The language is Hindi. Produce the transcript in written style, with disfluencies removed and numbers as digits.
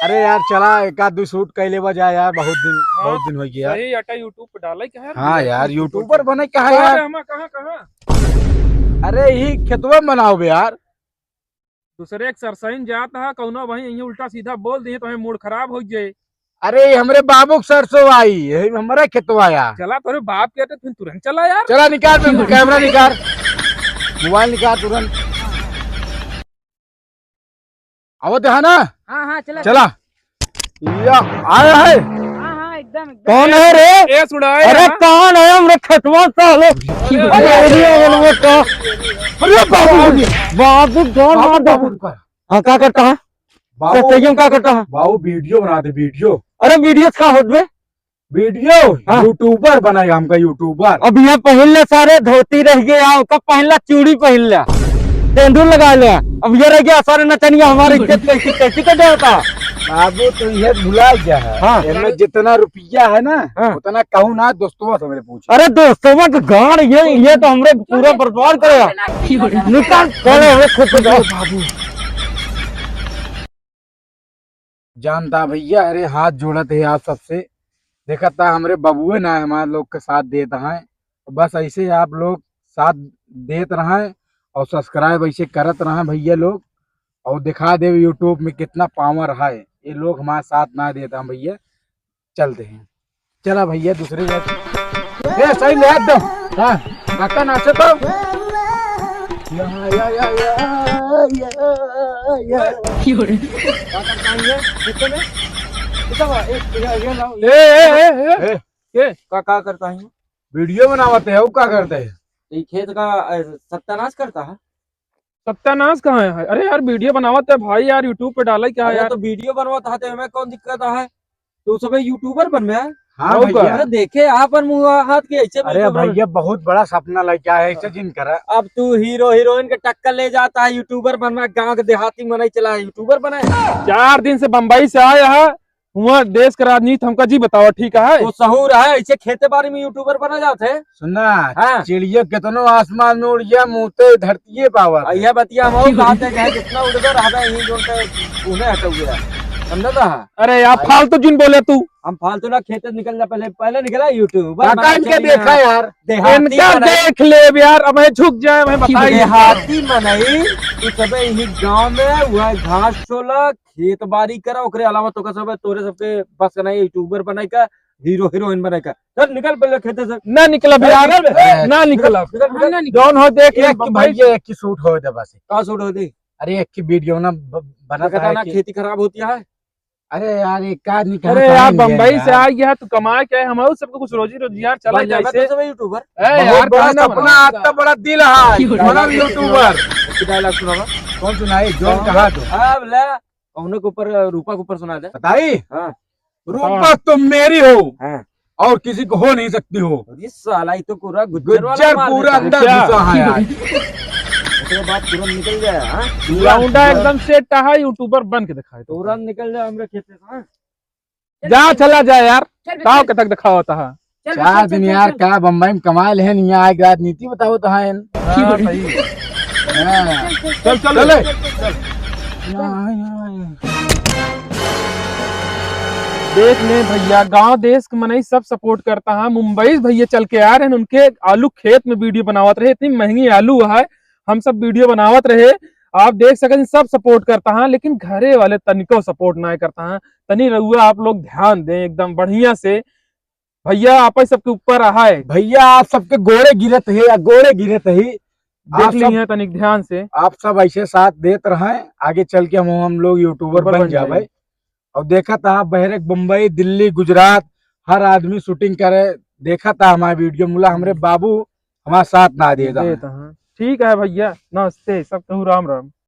अरे यार चला एक आध दो शूट कैले बजा यार, हाँ, बहुत दिन हो गया। सही अटा यूट्यूब पे डाला क्या यार? हाँ यार यूट्यूबर बने क्या है कहाँ यार। रे हमा, कहाँ कहाँ? अरे ही खेतवा में बनाओ बे यार। दूसरे एक सरसईन जात है कौनो वही यही उल्टा सीधा बोल दिए तो हमें मूड खराब हो जाए। अरे हमरे बाबू के सरसों आई यही हमारा खेतवा यार। चला तोरे बाप के तो फिर तुरंत चला यार। चला निकाल मेरे कैमरा निकाल, मोबाइल निकाल तुरंत। आवत है ना। हाँ हाँ चला चला या आया है। हाँ हाँ एकदम एकदम। कौन है रे? ए सुनाए अरे यहाँ। कौन है हमरे खेतवा सालो? अरे बाबू बाबू कौन मार बाबू? हाँ क्या करता है? बाबू क्या करता है? बाबू वीडियो बना दे वीडियो। अरे वीडियो का होत बे? वीडियो हाँ। यूट्यूबर बनाएगा हमका यूट्यूबर। अब यहाँ पहले सारे धोती रह गया, उसका पहला चूड़ी पहन लिया, तेंदुल लगा लिया, अब ये रह गया सारे नचनिया हमारे इज्जत कैसी कैसी कर देता। बाबू तो ये भुला गया है। हाँ। इनमें जितना रुपया है ना हाँ। उतना कहूँ ना दोस्तों से मेरे पूछ। अरे दोस्तों मत गाड़, ये तो हमरे पूरा बर्बाद करेगा। निकाल कौन है खुद को जाओ। बाबू जानता भैया, अरे हाथ जोड़त है आप सबसे। देखा था हमारे बबुए ना हमारे लोग के साथ देता है, बस ऐसे आप लोग साथ देते रहें और सब्सक्राइब ऐसे करत रहें भैया लोग, और दिखा दे यूट्यूब में कितना पावर है। ये लोग हमारे साथ ना देता भैया। चलते हैं, चला भैया दूसरे जगह सही ले एकदम। हाँ काका नाचे तो का करता है? वीडियो बनावते है, क्या करते है? ये खेत का सत्यानाश करता है। सत्यानाश कहाँ है? अरे यार वीडियो बनावत है भाई यार, यूट्यूब पे डाला क्या है अरे यार? तो वीडियो बनवाता है हमें कौन दिक्कत है? तू सब यूट्यूबर बन में है? हाँ होगा। भैया। अरे देखे यहाँ पर मुँह हाथ के ऐसे अरे भैया बहुत बड़ा सपना लगा है ऐसे जिन करा। अब तू हीरो हीरोइन के टक्कर ले जाता है, यूट्यूबर बनवा, गांव के देहाती में नहीं चला है, यूट्यूबर बना है। 4 दिन से बम्बई से आया है, वहाँ देश का राजनीति हमका जी बताओ ठीक है? तो सहूर है, ऐसे खेते बाड़ी में यूट्यूबर बना जाते हैं। सुनना हाँ। चिड़िया कितनो आसमान में उड़ गया, मुँह तो धरती पावा। यह बतिया हम कहते हैं जितना उड़कर रहता यही जो उन्हें हट गया, समझा था? अरे यार फालतू जिन बोले तू। हम फालतू ना खेते निकल जा, पहले पहले निकला यूट्यूब काका इनके देखा यार। इनका देख ले यार, अब झुक जाए मैं बताइए। देहाती मनई तू सब यही गांव में वह घास छोला खेत बाड़ी करा, ओकरे अलावा तो सब तोरे सबके बस का नहीं यूट्यूबर बनाई का, हीरो हीरोइन बनाई का। चल निकल पहले खेते से। ना निकला यार, ना निकला। जौन हो देख ले भैया एक की शूट हो दे बस। कहाँ सूट होती? अरे एक की वीडियो ना बना ना खेती खराब होती है। अरे यार एक का निकल। अरे यार बम्बई से आ गया तो कमाए क्या है, हमारे सबको कुछ रोजी रोजगार चला जाए से। सब यूट्यूबर यार बड़ा कहना सपना आता, बड़ा दिल है बड़ा यूट्यूबर। डायलॉग सुनावा कौन सुनाई जो कहा तो अब ले कौन के ऊपर रूपा के ऊपर सुना दे। बताई। हाँ। रूपा तुम मेरी हो हाँ। और किसी को हो नहीं सकती हो। इस साला ही तो पूरा गुज्जर वाला गुज्जर माल पूरा है। अंदर क्या? घुसा है यार। उसके बाद तुरंत निकल जाए। हाँ लौंडा एकदम सेट है, यूट्यूबर बन के दिखाए तो। तुरंत निकल जाए हमरे खेते से। हाँ? जा चला जाए यार, कहाँ के तक दिखा होता है। 4 दिन यार का बम्बई में कमा ले हैं, यहाँ आए राजनीति बताओ तो है। हाँ, सही है। चल चल चल। देख ले भैया, गांव देश के मनई सब सपोर्ट करता है। मुंबई से भैया चल के आ रहे हैं, उनके आलू खेत में वीडियो बनावत रहे, इतनी महंगी आलू है, हम सब वीडियो बनावत रहे। आप देख सकते सब सपोर्ट करता है, लेकिन घरे वाले तनिको सपोर्ट ना करता है। तनी रहुआ आप लोग ध्यान दें एकदम बढ़िया से। भैया आप सबके ऊपर है भैया, आप सबके गोड़े गिरत है, गोड़े गिरत है। देख लीजिए तनिक ध्यान से। आप सब ऐसे साथ देते रहे, आगे चल के हम लोग यूट्यूबर बन जाए। और देखा था बहरे बम्बई दिल्ली गुजरात हर आदमी शूटिंग करे, देखा था हमारे वीडियो मुला हमारे बाबू हमारे साथ ना देता। ठीक है भैया, नमस्ते, सब कहूँ राम राम।